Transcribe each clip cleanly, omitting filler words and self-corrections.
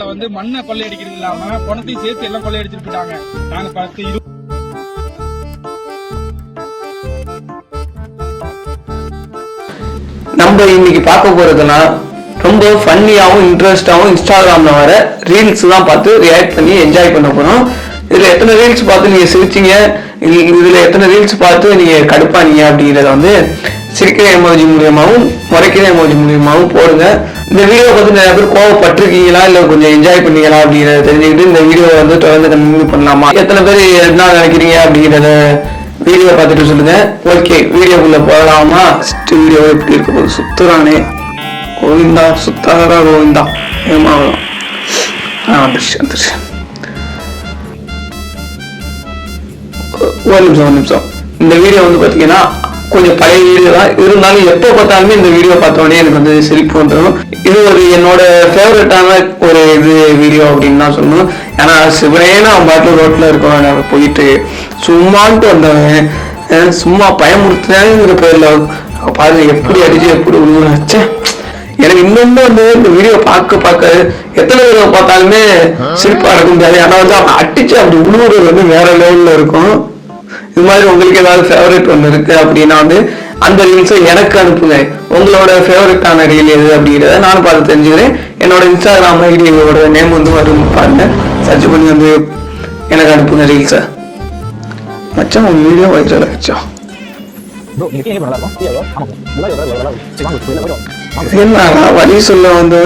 வந்து மண்ணை கொள்ளையடிக்கிறது இல்லாம பணத்தையும் சேர்த்து எல்லாம் கொள்ளையடிச்சிட்டு போயிட்டாங்க. நாங்க 10 நம்ம இன்னைக்கு பார்க்க போறதுன்னா ரொம்ப ஃபன்னியாகவும் இன்ட்ரெஸ்டாகவும் இன்ஸ்டாகிராம்ல வர ரீல்ஸ் தான் பார்த்து ரியாக்ட் பண்ணி என்ஜாய் பண்ண போறோம். இதுல எத்தனை ரீல்ஸ் பார்த்து நீங்க சிரிச்சீங்க, இதுல எத்தனை ரீல்ஸ் பார்த்து நீங்க கடுப்பானீங்க அப்படிங்கிறத வந்து சிரிக்கிற எமோஜி மூலியமாகவும் முறைக்கிற எமோஜி மூலியமாகவும் போடுங்க. இந்த வீடியோ பார்த்து நிறைய பேர் கோவப்பட்டிருக்கீங்களா இல்லை கொஞ்சம் என்ஜாய் பண்ணீங்களா அப்படிங்கிறத தெரிஞ்சுக்கிட்டு இந்த வீடியோவை வந்து தொடர்ந்து கண்டினியூ பண்ணலாமா, எத்தனை பேர் என்ன நினைக்கிறீங்க அப்படிங்கிறத வீடியோ பார்த்துட்டு சொல்லுங்க. ஓகே, வீடியோக்குள்ள போகலாமா? வீடியோ எப்படி இருக்க போது? சுத்துறானே கோவிந்தா, சுத்தாரா கோவிந்தா, ஏமா வந்துருச்சு. ஒரு நிமிஷம். இந்த வீடியோ வந்து பாத்தீங்கன்னா கொஞ்சம் பழைய வீடியோ தான், இருந்தாலும் எப்போ பார்த்தாலுமே இந்த வீடியோ பார்த்தோடனே எனக்கு வந்து சிரிப்பு வந்துடும். இது ஒரு என்னோட ஃபேவரட்டான ஒரு வீடியோ அப்படின்னு தான் சொல்லணும். ஏன்னா சிவனேன்னு அவன் பாட்டில் ரோட்ல இருக்கவன் போயிட்டு சும்மான்ட்டு வந்தவன் சும்மா பயமுறுத்தினாங்கிற பேர்ல பாருங்க எப்படி அடிச்சு எப்படி விழுந்துச்சு. எனக்கு இன்னொன்னு வந்து இந்த வீடியோ பார்க்க எத்தனை வீடியோ பார்த்தாலுமே சிரிப்பா இருக்க முடியாது. ஆனா வந்து அவன் அடிச்சு அப்படி உழுவுறது வந்து வேற லெவல்ல இருக்கும். இது மாதிரி உங்களுக்கு ஏதாவது ஃபேவரட் ஒன்று இருக்கு அப்படின்னா வந்து அந்த ரீல்ஸை எனக்கு அனுப்புங்க. உங்களோட ஃபேவரட்டான ரீல் எது அப்படிங்கிறத நானும் பார்த்து தெரிஞ்சுக்கிறேன். என்னோட இன்ஸ்டாகிராம் ஐடியோட நேம் வந்து வரும், பாருங்க, சர்ச் பண்ணி வந்து எனக்கு அனுப்புங்க ரீல்ஸை. மச்சான் உங்க வீடியோ வச்சா என்ன வழி சொல்ல வந்து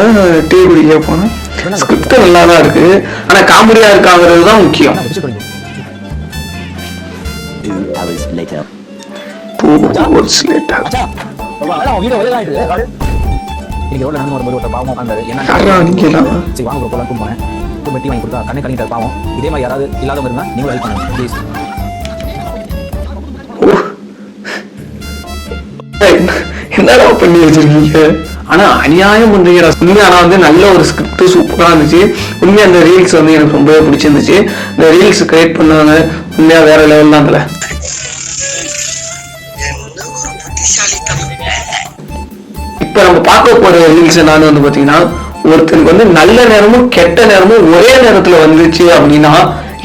டீ குடிக்க போனோம். ஸ்கிரிப்ட் நல்லா தான் இருக்கு, ஆனா காமெடியா இருக்காங்கிறது தான் முக்கியம். என்னடா பண்ணி வச்சிருக்கீங்க? ஆனா அநியாயம் பண்றீங்க. ஆனா வந்து நல்ல ஒரு ஸ்கிரிப்ட் சூப்பரா இருந்துச்சு. உண்மையா அந்த ரீல்ஸ் வந்து எனக்கு ரொம்பவே பிடிச்சிருந்துச்சு. இந்த ரீல்ஸ் கிரியேட் பண்ணவங்க உண்மையா வேற லெவல் தான். அதுல இப்ப நம்ம பார்க்க போற ரீல்ஸ் என்னன்னு வந்து பாத்தீங்கன்னா, ஒருத்தருக்கு வந்து நல்ல நேரமும் கெட்ட நேரமும் ஒரே நேரத்துல வந்துச்சு அப்படின்னா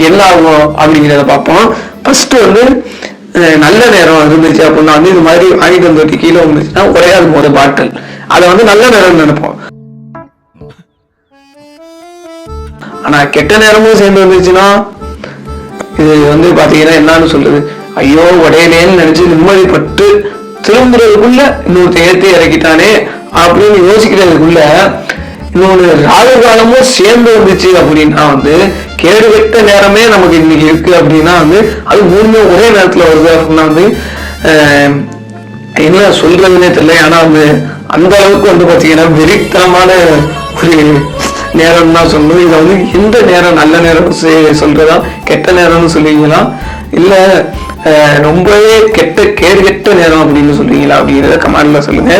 என்ன ஆகும் அப்படிங்கிறத பார்ப்போம். ஃபர்ஸ்ட் வந்து நல்ல நேரம் இருந்துச்சு அப்படின்னா வந்து இது மாதிரி வாங்கிட்டு வந்து கீழே வந்துச்சுன்னா ஒரே அது ஒரு பாட்டில், அதை வந்து நல்ல நேரம் நினைப்போம். ஆனா கெட்ட நேரமும் சேர்ந்து வந்துச்சுன்னா இது வந்து பாத்தீங்கன்னா என்னன்னு சொல்றது, ஐயோ உடையலேன்னு நினைச்சு நிம்மதிப்பட்டு திரும்புறதுக்குள்ள இன்னொருத்த ஏற்றி இறக்கிட்டானே அப்படின்னு யோசிக்கிறதுக்குள்ள இன்னொன்று ராகு காலமும் சேர்ந்து வந்துச்சு அப்படின்னா வந்து கேடுகட்ட நேரமே நமக்கு இன்னைக்கு இருக்கு அப்படின்னா வந்து அது மூணுமே ஒரே நேரத்துல வருது அப்படின்னா வந்து என்ன சொல்றதுன்னே தெரியல. ஆனா வந்து அந்த அளவுக்கு வந்து பாத்தீங்கன்னா வெறித்தனமான ஒரு நேரம் தான் சொல்லணும். இதை வந்து எந்த நேரம் நல்ல நேரம் சொல்றதா கெட்ட நேரம்னு சொல்லுவீங்களா இல்ல ரொம்பவே கேடுகெட்ட நேரம் அப்படின்னு சொல்றீங்களா அப்படிங்கிறத கமெண்ட்ல சொல்லுங்க.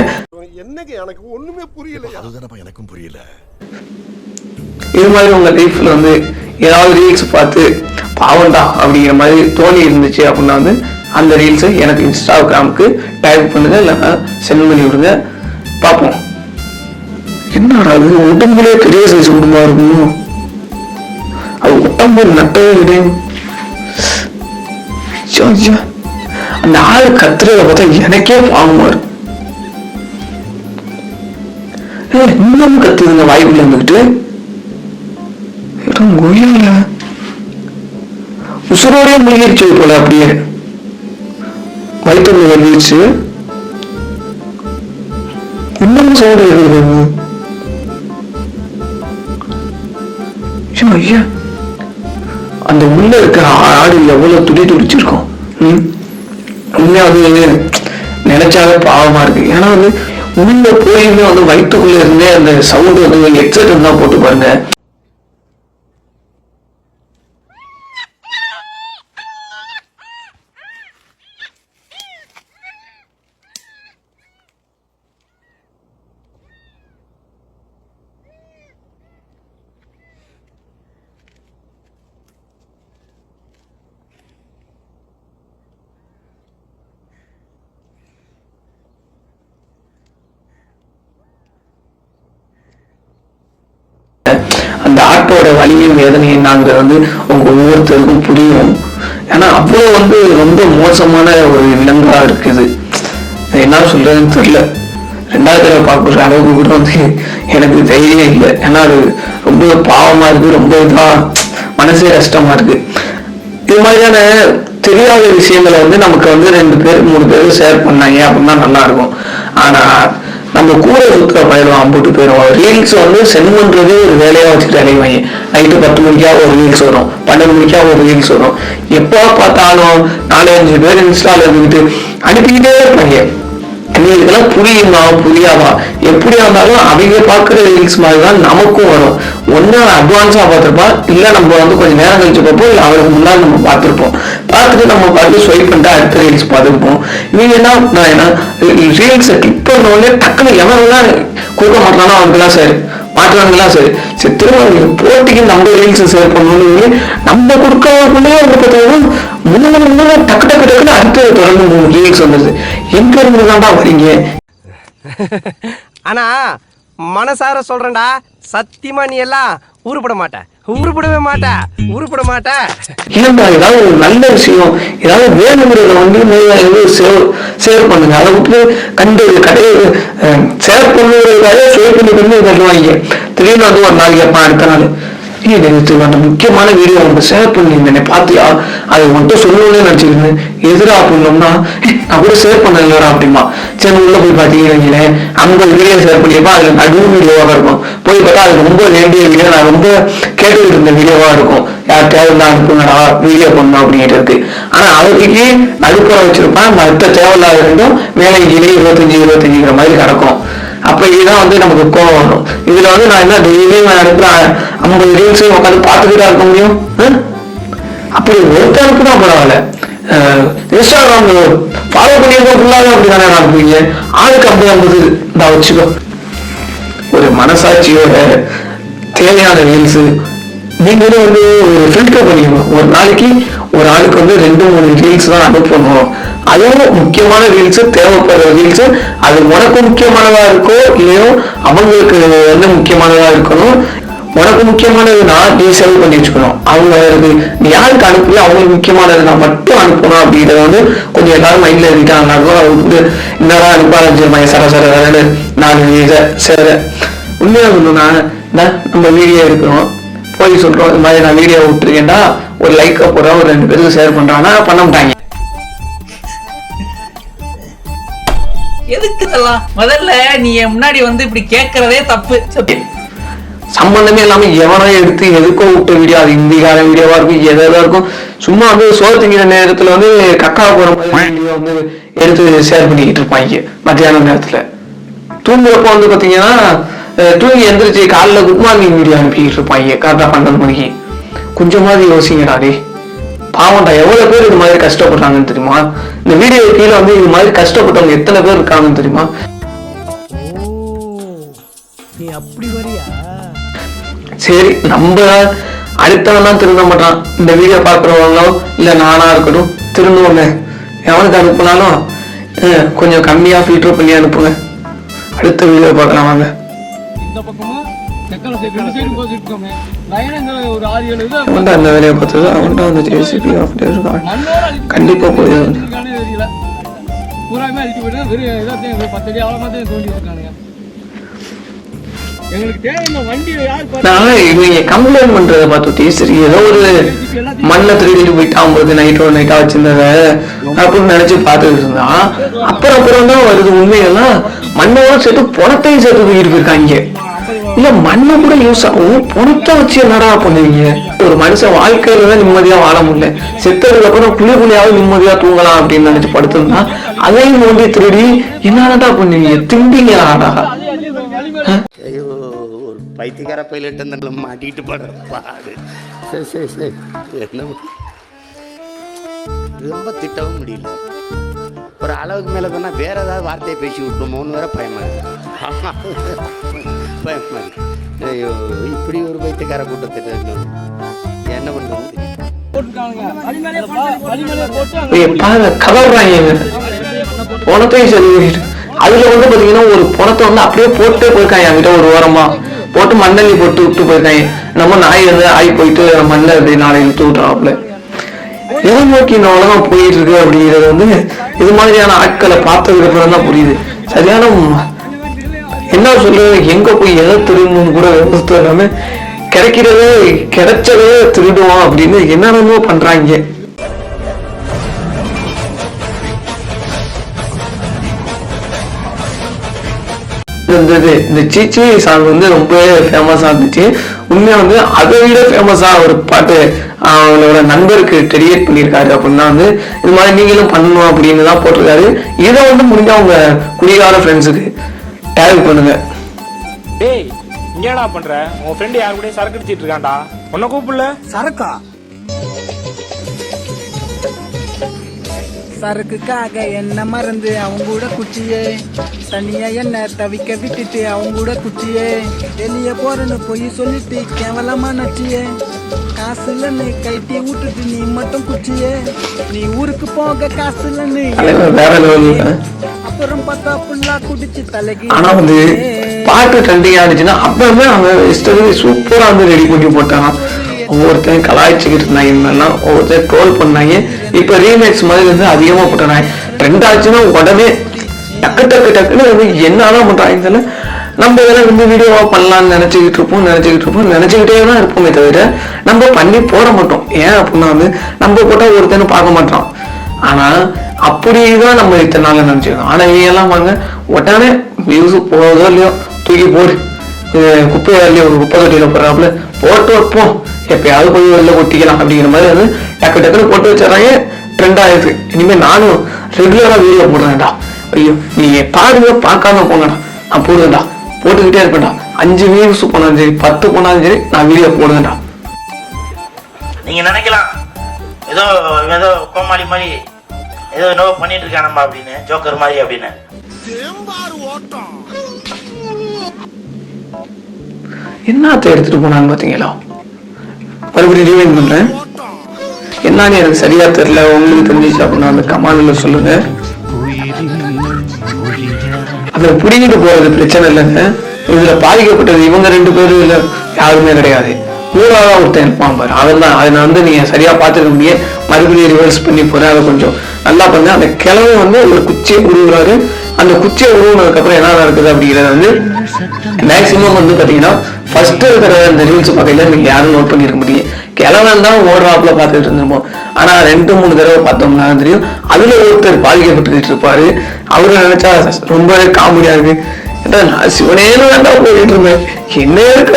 எனக்கு ஒண்ணுமே புரியல. அதுதானப்பா எனக்கும் புரியல. இது மாதிரி உங்க லைஃப்ல வந்து ஏதாவது ரீல்ஸ் பார்த்து பாவண்டா அப்படிங்கிற மாதிரி தோணி இருந்துச்சு அப்படின்னா வந்து அந்த ரீல்ஸை எனக்கு இன்ஸ்டாகிராமுக்கு டைப் பண்ணுங்க, இல்லைன்னா சென்ட் பண்ணி விடுங்க, பார்ப்போம். என்னடா அது உடம்புலே பெரிய சைஸ் உடம்பா இருக்கும், அது உடம்பு நட்டவே கிடையாது. அந்த ஆளு கத்துறத பார்த்தா எனக்கே பாவமா இருக்கும். இன்னும் கத்துதுங்க வாய்ப்புல இருந்துகிட்டு கோயில உசுரோடய முயற்சி போல அப்படியே வயிற்று வந்துச்சு. இன்னும் சவுண்ட் இருக்குது. ஐயா அந்த உள்ள இருக்கிற ஆடு எவ்வளவு துடிச்சிருக்கும். உண்மையாவது நினைச்சாவே பாவமா இருக்கு. ஏன்னா வந்து உள்ள போயுமே வந்து வயிற்றுக்குள்ள இருந்தே அந்த சவுண்ட் வந்து ஹெட்செட் இருந்தா போட்டு பாருங்க. அந்த ஆட்டோட வலியும் வேதனையும் என்னங்கிறது வந்து உங்க ஒவ்வொருத்தருக்கும் புரியும். ஏன்னா அவ்வளோ வந்து ரொம்ப மோசமான ஒரு விலங்கா இருக்குது. என்ன சொல்றதுன்னு தெரியல. 2வது தடவை பார்க்குற அளவுக்கு கூட வந்து எனக்கு தைரியம் இல்லை. ஏன்னா அது ரொம்ப பாவமா இருக்கு, ரொம்ப இதா மனசே கஷ்டமா இருக்கு. இது மாதிரியான தெரியாத விஷயங்களை வந்து நமக்கு வந்து 2 பேர் 3 பேர் ஷேர் பண்ணாங்க அப்படின்னா நல்லா இருக்கும். ஆனா நம்ம கூட சுற்றுற பயிலும் 50 பேரும் ரீல்ஸ் வந்து சென்ட் பண்றதே ஒரு வேலையா வச்சுட்டு அலைவாங்க. நைட்டு 10 மணிக்கா ஒரு ரீல்ஸ் வரும், 12 மணிக்கா ஒரு ரீல்ஸ் வரும். எப்போ பார்த்தாலும் 4-5 பேர் இன்ஸ்டால இருந்துட்டு அனுப்பிக்கிட்டே இருப்பாங்க. இதெல்லாம் புரியுமா புரியாதா எப்படியா இருந்தாலும் அவங்க பாக்குற ரீல்ஸ் மாதிரிதான் நமக்கும் வரும். ஒன்னு அட்வான்ஸா பார்த்திருப்பா, இல்ல நம்ம வந்து கொஞ்சம் நேரம் கழிச்சு பார்ப்போம், இல்ல அவருக்கு முன்னாடி நம்ம பார்த்திருப்போம். பார்த்துட்டு நம்ம பார்த்து ஸ்வைப் பண்ணிட்டு அடுத்த ரீல்ஸ் பார்த்துருப்போம். இவங்க என்ன ரீல்ஸை கிளிக் பண்ண உடனே டக்குன்னு எவரெல்லாம் கொடுக்க மாட்டானோ அவனுக்குலாம் சரி மாற்றானுங்களாம் சரி சரி திரும்ப போட்டிக்கு நம்ம ரீல்ஸ் ஷேர் பண்ணணும்னு நம்ம கொடுக்கறதுக்குள்ளேயே வந்து பார்த்தீங்கன்னா முன்ன டக்கு டக்கு டக்குன்னு அடுத்து தொடர்ந்து 3 ரீல்ஸ் வந்துருது. எங்க இருந்து தான்டா வரீங்க? ஆனா மனசார சொல்றேன்டா, சத்தியமா நீ எல்லாம் உருப்பட மாட்ட, உருப்படவே மாட்ட, உருப்பட மாட்ட. ஏன்டா ஏதாவது ஒரு நல்ல விஷயம் ஏதாவது வேணுங்கிறத வந்து ஷேர் பண்ணுங்க. அதை விட்டு கண்டு கடையை ஷேர் பண்ணுறதுக்காக ஷேர் பண்ணி தருவாங்க. திடீர்னு வந்து ஒரு நாள் கேட்பான், அடுத்த நாள் அந்த முக்கியமான வீடியோ அவங்க ஷேர் பண்ணியிருந்தேன் பாத்தியா, அதை மட்டும் சொல்லணும்னு நினைச்சிருந்தேன். எதிரா அப்படின்னோம்னா நான் கூட ஷேர் பண்ணலடா அப்படிமா. சரி உள்ள போய் பாத்தீங்கன்னா 50 வீடியோ ஷேர் பண்ணிருப்பா, அதுல நடுவு வீடியோவாக இருக்கும். போய் பார்த்தா அது ரொம்ப வேண்டிய வீடியோ, நான் ரொம்ப கேட்டுக்கிட்டு இருந்த வீடியோவா இருக்கும். யார்கிட்டயாவது நான் அனுப்புங்கடா வீடியோ பண்ணணும் அப்படின்ட்டு இருக்கு. ஆனா அதுக்கு நடுப்புற வச்சிருப்பான், மற்ற தேவையில்லாத இருந்தும் மேலே கீழே 25 மாதிரி கிடக்கும். அப்ப இதுதான் வந்து நமக்கு கோவம் வரும். இதுல வந்து நான் என்ன டெய்லியும் அனுப்புறேன் 50 ரீல்ஸ் உட்காந்து பார்த்துக்கிட்டா இருக்க முடியும்? அப்படி ஒருத்தர் அனுப்புனா பரவாயில்ல. இன்ஸ்டாகிராம் ஃபாலோ பண்ணியிருக்கோம் ஃபுல்லாக அப்படிதானே அனுப்புவீங்க. ஆளுக்கு 50 நான் வச்சுக்கோ. ஒரு மனசாட்சியோட தேவையான ரீல்ஸ் நீங்களும் வந்து ஒரு ஃபில்டர் பண்ணிக்கணும். ஒரு நாளைக்கு ஒரு ஆளுக்கு வந்து 2-3 ரீல்ஸ் தான் அனுப்பணும். அதுவும் முக்கியமான ரீல்ஸ், தேவைப்படுற ரீல்ஸ், அது உனக்கு முக்கியமானதா இருக்கோ இல்லையோ அவங்களுக்கு வந்து முக்கியமானதா இருக்கணும். உனக்கு முக்கியமானதுன்னா நீ சேவ் பண்ணி வச்சுக்கணும். அவங்க நீ யாருக்கு அனுப்பலையோ அவங்களுக்கு முக்கியமானது நான் மட்டும் அனுப்பணும் அப்படின்றத வந்து கொஞ்சம் எல்லாரும் மைண்ட்ல எழுதிட்டாங்க. அவங்களுக்கு என்னடா அனுப்பாத சர சர 4 சேர உண்மையா சொல்லணும்னா நம்ம வீடியோ எடுக்கிறோம், போய் சொல்றோம் இந்த மாதிரி நான் வீடியோ விட்டுருக்கேன்டா, ஒரு லைக்கை போடுறோம், ஒரு 2 பேருக்கு ஷேர் பண்றாங்கன்னா பண்ண மாட்டாங்க. எதுக்கு இதெல்லாம்? முதல்ல நீ முன்னாடி வந்து இப்படி கேட்கறதே தப்பு. சம்பந்தமே இல்லாம எவனோ எடுத்து எதுக்கோ விட்ட வீடியோ, அது இந்திக்கார வீடியோவா இருக்கும், எதாவது இருக்கும். சும்மா வந்து சோறு திங்கிற நேரத்துல வந்து கக்கா போற மாதிரி வீடியோ வந்து எடுத்து ஷேர் பண்ணிக்கிட்டு இருப்பாங்க. மத்தியான நேரத்துல தூங்குறப்ப வந்து பாத்தீங்கன்னா தூங்கி எந்திரிச்சு காலைல குட் மார்னிங் வீடியோ அனுப்பிக்கிட்டு இருப்பாங்க கரெக்டா 12 மணிக்கு. கொஞ்சமாவது யோசிங்கடா டே, பாவம்டா எவ்வளவு பேர் இது மாதிரி கஷ்டப்படுறாங்கன்னு தெரியுமா? இந்த வீடியோ கீழே வந்து இது மாதிரி கஷ்டப்பட்டவங்க எத்தனை பேர் இருக்காங்கன்னு தெரியுமா? நீ அப்படி வரியா? சரி நம்ம அடுத்தவன் தான் திருந்த மாட்டான். இந்த வீடியோ பாக்குறவங்களோ இல்ல நானா இருக்கட்டும் திருந்துவோங்க. எவனுக்கு அனுப்புனாலும் கொஞ்சம் கம்மியா ஃபில்டர் பண்ணி அனுப்புங்க. அடுத்த வீடியோ பார்க்கலாம் வாங்க. இந்த பக்கமும் செக்கல சைடு சைடு போட்டுட்டோமே லைனங்க ஒரு 6-7 இது அவன்டா அந்த வேலையை பார்த்தது அவன்டா அந்த ஜேசிபி அப்படியே இருக்கான். கண்டிப்பா போயிடும். பூராமே அழிச்சு போயிட்டு வெறும் ஏதோ 10 அடி ஆழமாதான் தோண்டி இருக்கானுங்க. எங்களுக்கு தேவையான வண்டியை யார் நான் இவங்க கம்ப்ளைண்ட் பண்றதை பார்த்துட்டு சரி ஏதோ ஒரு மண்ணை திருடிட்டு போயிட்டான் போது நைட்டா வச்சிருந்தத அப்படின்னு நினைச்சு பார்த்துட்டு இருந்தான். அப்புறம் தான் வருது உண்மையெல்லாம் மண்ணோட சேர்த்து பணத்தையும் சேர்த்து தூக்கிட்டு போயிருக்காங்க. இல்ல மண்ணை கூட யூஸ் ஆகும், பணத்தை வச்சு என்னடா பண்ணுவீங்க? ஒரு மனுஷன் வாழ்க்கையில தான் நிம்மதியா வாழ முடியல, செத்ததுக்கு அப்புறம் புள்ளியாவது நிம்மதியா தூங்கலாம் அப்படின்னு நினைச்சு படுத்திருந்தா அதையும் நோண்டி திருடி என்னடா பண்ணுவீங்க? திம்பிங்களாடா? ஐயோ, ஒரு பைத்தியக்கார பைலட் அந்த மாட்டிக்கிட்டு படுற பாடு. சரி சரி சரி, என்ன ரொம்ப திட்டவும் முடியல. ஒரு அளவுக்கு மேலே சொன்னால் வேற ஏதாவது வார்த்தையை பேசி விட்டுருமோன்னு வேற பயமா பயமா. ஐயோ, இப்படி ஒரு பைத்தியக்கார கூட்டத்திட்ட என்ன பண்ணுறது? பணத்தையும் சரி அதுல வந்து பாத்தீங்கன்னா ஒரு பணத்தை வந்து அப்படியே போட்டே போயிருக்காங்க என்கிட்ட. ஒரு ஓரமா போட்டு மண்ணள்ளி போட்டு விட்டு போயிருக்காங்க. நம்ம நாய் வந்து ஆகி போயிட்டு மண்ணை அப்படி நாளைக்கு தூட்டுறாப்புல. எதை நோக்கி இந்த உலகம் போயிட்டு இருக்கு அப்படிங்கிறது வந்து இது மாதிரியான ஆட்களை பார்த்ததுக்கு அப்புறம் தான் புரியுது. சரியான என்ன சொல்றது, எங்க போய் எதை திருடணும்னு கூட விவசாயம் எல்லாமே கிடைக்கிறதே கிடைச்சதே திருடுவோம் அப்படின்னு என்னென்னமோ பண்றாங்க. இந்த சீச்சி சாங் வந்து ரொம்ப ஃபேமஸா இருந்துச்சு. உண்மையா வந்து அதை விட ஃபேமஸா ஒரு பாட்டு அவங்களோட நண்பருக்கு டெடிகேட் பண்ணியிருக்காரு. அப்படின்னா வந்து இது மாதிரி நீங்களும் பண்ணணும் அப்படின்னு தான் போட்டிருக்காரு. இதை வந்து முடிஞ்சா அவங்க குடிகார ஃப்ரெண்ட்ஸுக்கு டேக் பண்ணுங்க. டேய் இங்கடா பண்ற? உன் ஃப்ரெண்ட் யார் கூட சரக்கு அடிச்சிட்டு இருக்கான்டா, உன்னை கூப்பிடல? சரக்கா? சரக்குக்காக என்ன மறந்து அவங்க கூட குச்சியே, தனியா என்ன தவிக்க விட்டுட்டு அவங்க கூட குச்சியே, வெளியே போறன்னு போய் சொல்லிட்டு கேவலமா நச்சியே, காசு இல்லன்னு கைட்டி விட்டுட்டு நீ மட்டும் குச்சியே, நீ ஊருக்கு போக காசு இல்லன்னு அப்புறம் பார்த்தா ஃபுல்லா குடிச்சு தலைக்கு. ஆனா வந்து பாட்டு ட்ரெண்டிங் ஆனிச்சுன்னா அப்பவே அவங்க இஷ்டத்துக்கு சூப்பரா வந்து ரெடி பண்ணி போட்டாங்க. ஒவ்வொருத்தரும் கலாய்ச்சிக்கிட்டு இருந்தாங்க, ஒவ்வொருத்தர் ட்ரோல் பண்ணாங்க. இப்ப ரீமேக்ஸ் மாதிரி வந்து அதிகமா போட்டாங்க. ட்ரெண்ட் ஆச்சுன்னா உடனே டக்கு டக்கு டக்குன்னு வந்து என்னதான் பண்றாங்க. நம்ம இதெல்லாம் வந்து வீடியோவா பண்ணலாம்னு நினைச்சுக்கிட்டு நினைச்சுக்கிட்டே தான் இருப்போமே தவிர நம்ம பண்ணி போட மாட்டோம். ஏன் அப்படின்னா வந்து நம்ம போட்டா ஒருத்தனும் பார்க்க மாட்டோம். ஆனா அப்படிதான் நம்ம இத்தனை நாள் நினைச்சிருக்கோம். ஆனா இவங்கெல்லாம் பாருங்க, உடனே வியூஸ் போதோ இல்லையோ தூக்கி போடு, குப்பை இல்லையோ ஒரு குப்பை தொட்டியில போடுறாப்புல போட்டு வைப்போம், எப்பயாவது போய் வெளில கொட்டிக்கலாம் அப்படிங்கிற மாதிரி வந்து டக்கு டக்குன்னு போட்டு வச்சிடறாங்க. ட்ரெண்ட் ஆயிருக்கு. இனிமே நானும் ரெகுலரா வீடியோ போடுறேன்டா. ஐயோ நீ பாருங்க, பார்க்காம போங்கடா, நான் போடுவேன்டா, போட்டுக்கிட்டே இருப்பேன்டா. 5 வியூஸ் போனாலும் சரி 10 போனாலும் சரி நான் வீடியோ போடுவேன்டா. நீங்க நினைக்கலாம் ஏதோ ஏதோ கோமாளி மாதிரி ஏதோ என்னவோ பண்ணிட்டு இருக்கானம்மா அப்படின்னு, ஜோக்கர் மாதிரி அப்படின்னு. என்னத்தை எடுத்துட்டு போனான்னு பாத்தீங்களா? மறுபடியும் ரீவைண்ட் பண்றேன். என்னன்னு எனக்கு சரியா தெரியல, உங்களுக்கு தெரிஞ்சிச்சு அப்படின்னா அந்த கமாண்ட்ல சொல்லுங்க. அதுல புடிங்கிட்டு போறது பிரச்சனை இல்லைங்க. இதுல பாதிக்கப்பட்டது இவங்க 2 பேரும் இல்ல, யாருமே கிடையாது. மூணாவதா ஒருத்தன் இருப்பான் பாரு, அவன் தான். அதை வந்து நீங்க சரியா பாத்துக்க முடியும். மறுபடியும் ரிவர்ஸ் பண்ணி போறேன், அதை கொஞ்சம் நல்லா பண்ண. அந்த கிழமை வந்து ஒரு குச்சியை உருவுறாரு. அந்த குச்சியை உருவுனதுக்கு அப்புறம் என்ன நடக்குது அப்படிங்கிறத வந்து மேக்சிமம் வந்து பாத்தீங்கன்னா ஃபர்ஸ்ட் இருக்கிற அந்த ரீல்ஸ் பார்க்கல நீங்க யாரும் நோட் பண்ணிருக்க முடியும். கிழவன் தான் ஓடுறாப்புல பார்த்துட்டு இருந்திருப்போம். ஆனா 2-3 தடவை பார்த்தோம்னா தெரியும் அதுல ஒருத்தர் பாதிக்கப்பட்டுக்கிட்டு இருப்பாரு. அவரு நினைச்சா ரொம்பவே காமெடியா இருக்கு. நான் சிவனேன்னு வேண்டா போயிட்டு இருந்தேன், என்ன இருக்க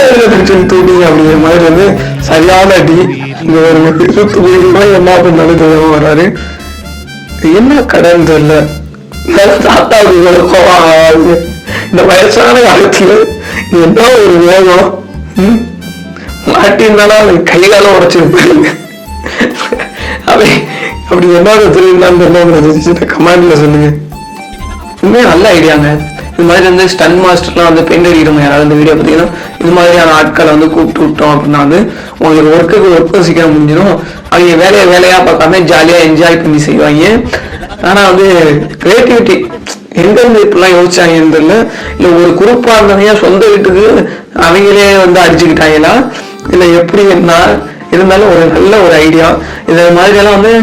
தூட்டிங்க அப்படிங்கிற மாதிரி வந்து சரியான அடி. இங்க ஒரு 20 ரூபாய் என்ன பண்ணாலும் தெரியாம வர்றாரு. என்ன கடன் தெரியல, தாத்தாவுக்கு இந்த வயசான காலத்துல என்ன ஒரு வேகம் மாட்டிருந்தாலும் அவன் கைகால உடைச்சிருப்பாங்க. அப்படி என்ன தெரியுமா கமாண்ட்ல சொல்லுங்க. உண்மையா நல்ல ஐடியாங்க. இது மாதிரி வந்து ஸ்டன் மாஸ்டர்லாம் வந்து பெயிண்ட் அடிக்கிறவங்க யாராவது இந்த வீடியோ பார்த்தீங்கன்னா இது மாதிரியான ஆட்களை வந்து கூப்பிட்டு விட்டோம் அப்படின்னா வந்து உங்களுக்கு ஒர்க்கு சீக்கிரம் முடிஞ்சிடும். அவங்க வேலையா பார்க்காம ஜாலியா என்ஜாய் பண்ணி செய்வாங்க. ஆனா வந்து கிரியேட்டிவிட்டி எங்க இருந்து இப்படிலாம் யோசிச்சாங்கன்னு தெரியல. இல்ல ஒரு குரூப்பா இருந்தாங்க சொந்த வீட்டுக்கு அவங்களே வந்து அடிச்சுக்கிட்டாங்களா இல்ல எப்படி என்ன இருந்தாலும் ஒரு நல்ல ஒரு ஐடியா. இதை மாதிரி எல்லாம் வந்து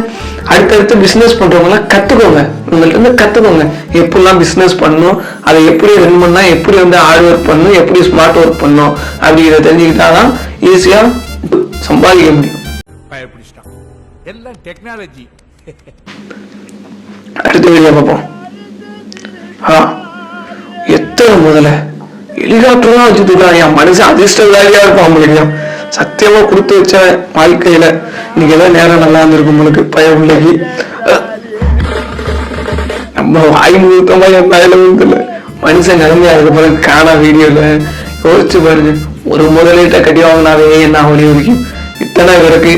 அடுத்தடுத்து பிசினஸ் பண்றவங்க எல்லாம் கத்துக்கோங்க, உங்கள்ட்ட இருந்து கத்துக்கோங்க. எப்படிலாம் பிசினஸ் பண்ணணும், அதை எப்படி ரன் பண்ணா, எப்படி வந்து ஹார்ட் ஒர்க் பண்ணணும், எப்படி ஸ்மார்ட் ஒர்க் பண்ணணும் அப்படிங்கிறத தெரிஞ்சுக்கிட்டாதான் ஈஸியா சம்பாதிக்க முடியும். அடுத்த வீடியோ பார்ப்போம். எத்தனை முதல்ல ஹெலிகாப்டர்லாம் வச்சுக்கலாம். என் மனுஷன் அதிர்ஷ்டதாரியா இருப்பான் முடியும். சத்தியமா கொடுத்து வச்ச வாழ்க்கையில இன்னைக்கு ஏதாவது நேரம் நல்லா இருந்திருக்கும் உங்களுக்கு பய பிள்ளைக்கு. நம்ம வாய் முழுக்கமா என் பயல விழுந்துல மனுஷன் நிலைமையா இருக்க போல காணா வீடியோல யோசிச்சு பாருங்க. ஒரு முதலீட்டை கட்டி வாங்கினாவே என்ன வழி வரைக்கும் இத்தனை பேருக்கு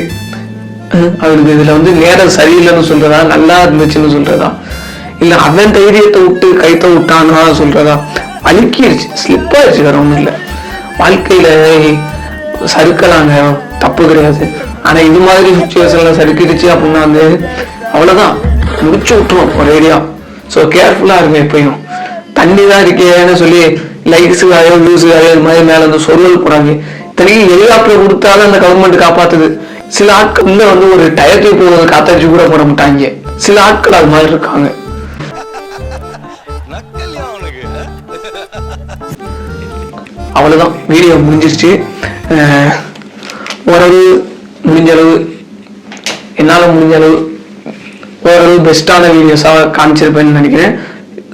அவருக்கு இதுல வந்து நேரம் சரியில்லைன்னு சொல்றதா, நல்லா இருந்துச்சுன்னு சொல்றதா, இல்ல அவன் தைரியத்தை விட்டு கைத்த விட்டானா சொல்றதா, அழுக்கிடுச்சு, ஸ்லிப் ஆயிடுச்சு, வேற ஒண்ணும் இல்லை. வாழ்க்கையில சறுக்கலாங்க, தப்பு கிடையாது. ஆனா இது மாதிரி சுச்சுவேஷன்ல சறுக்கிடுச்சு அப்படின்னா வந்து அவ்வளவுதான், முடிச்சு விட்டுரும் ஒரு ஏரியா. ஸோ கேர்ஃபுல்லா இருங்க. எப்பயும் தண்ணி தான் இருக்கேன்னு சொல்லி லைக்ஸுக்காக வியூஸுக்காக இது மாதிரி மேல வந்து சொருவல் போறாங்க. இத்தனைக்கும் ஹெலிகாப்டர் கொடுத்தாலும் அந்த கவர்மெண்ட் காப்பாத்துது. சில ஆட்கள் வந்து ஒரு டயத்துக்கு போகிறது காத்தாச்சு கூட போட மாட்டாங்க. சில ஆட்கள் அது மாதிரி இருக்காங்க. அவ்வளவுதான், வீடியோ முடிஞ்சிருச்சு. ஓரளவு முடிஞ்ச அளவு என்னால் முடிஞ்ச அளவு ஓரளவு பெஸ்ட்டான வீடியோஸாக காமிச்சிருப்பேன்னு நினைக்கிறேன்.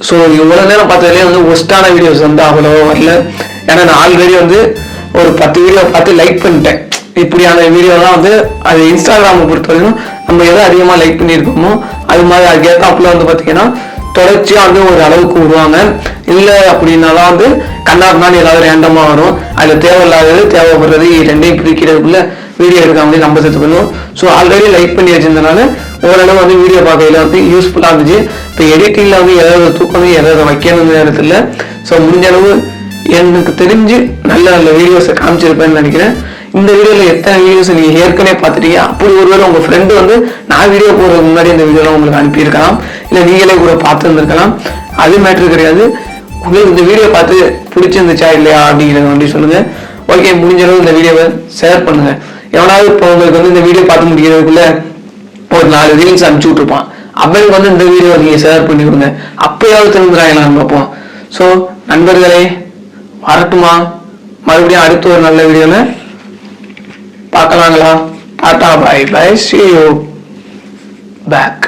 ஸோ இவ்வளோ நேரம் பார்த்ததுலேயே வந்து ஒஸ்ட்டான வீடியோஸ் வந்து அவ்வளோவா வரல. ஏன்னா நான் ஆல்ரெடி வந்து ஒரு 10 வீடியோ பார்த்து லைக் பண்ணிட்டேன். இப்படியான வீடியோலாம் வந்து அது இன்ஸ்டாகிராமை பொறுத்தவரைக்கும் நம்ம எதை அதிகமாக லைக் பண்ணியிருக்கோமோ அது மாதிரி அதுக்கேற்றாப்புல வந்து பார்த்தீங்கன்னா தொடர்ச்சியாக வந்து ஒரு அளவுக்கு விடுவாங்க. இல்லை அப்படின்னாலாம் வந்து கண்ணாடினாலும் ஏதாவது ரேண்டமாக வரும். அதில் தேவையில்லாதது தேவைப்படுறது ரெண்டையும் பிரிக்கிறதுக்குள்ள வீடியோ எடுக்காமலே நம்ம சேர்த்து பண்ணுவோம். ஸோ ஆல்ரெடி லைக் பண்ணி வச்சிருந்தனால ஓரளவு வந்து வீடியோ பார்க்கையில வந்து யூஸ்ஃபுல்லாக இருந்துச்சு. இப்போ எடிட்டிங்கில் வந்து எதாவது தூக்கணும் எதாவது வைக்கணும்னு நேரத்தில் ஸோ முடிஞ்ச அளவு எனக்கு தெரிஞ்சு நல்ல நல்ல வீடியோஸை காமிச்சிருப்பேன்னு நினைக்கிறேன். இந்த வீடியோவில் எத்தனை வீடியோஸ் நீங்கள் ஏற்கனவே பார்த்துட்டீங்க. அப்படி ஒருவேளை உங்கள் ஃப்ரெண்டு வந்து நான் வீடியோ போடுறதுக்கு முன்னாடி இந்த வீடியோலாம் உங்களுக்கு அனுப்பியிருக்கலாம். இல்லை நீங்களே கூட பார்த்துருந்துருக்கலாம். அது மேட்ரு கிடையாது. உங்களுக்கு இந்த வீடியோ பார்த்து பிடிச்சிருந்துச்சா இல்லையா அப்படிங்கிறத வந்து சொல்லுங்கள். ஓகே, முடிஞ்ச அளவு இந்த வீடியோவை ஷேர் பண்ணுங்கள். எவனாவது இப்போ உங்களுக்கு வந்து இந்த வீடியோ பார்த்து முடிக்கிறதுக்குள்ள ஒரு 4 ரீல்ஸ் அனுப்பிச்சு விட்டுருப்பான். அவனுக்கு வந்து இந்த வீடியோ நீங்கள் ஷேர் பண்ணி கொடுங்க. அப்போயாவது திரும்புறாங்களான்னு பார்ப்போம். ஸோ நண்பர்களே, வரட்டுமா? மறுபடியும் அடுத்த ஒரு நல்ல வீடியோவில் பார்க்கலாங்களா? Tata, bye bye, see you back.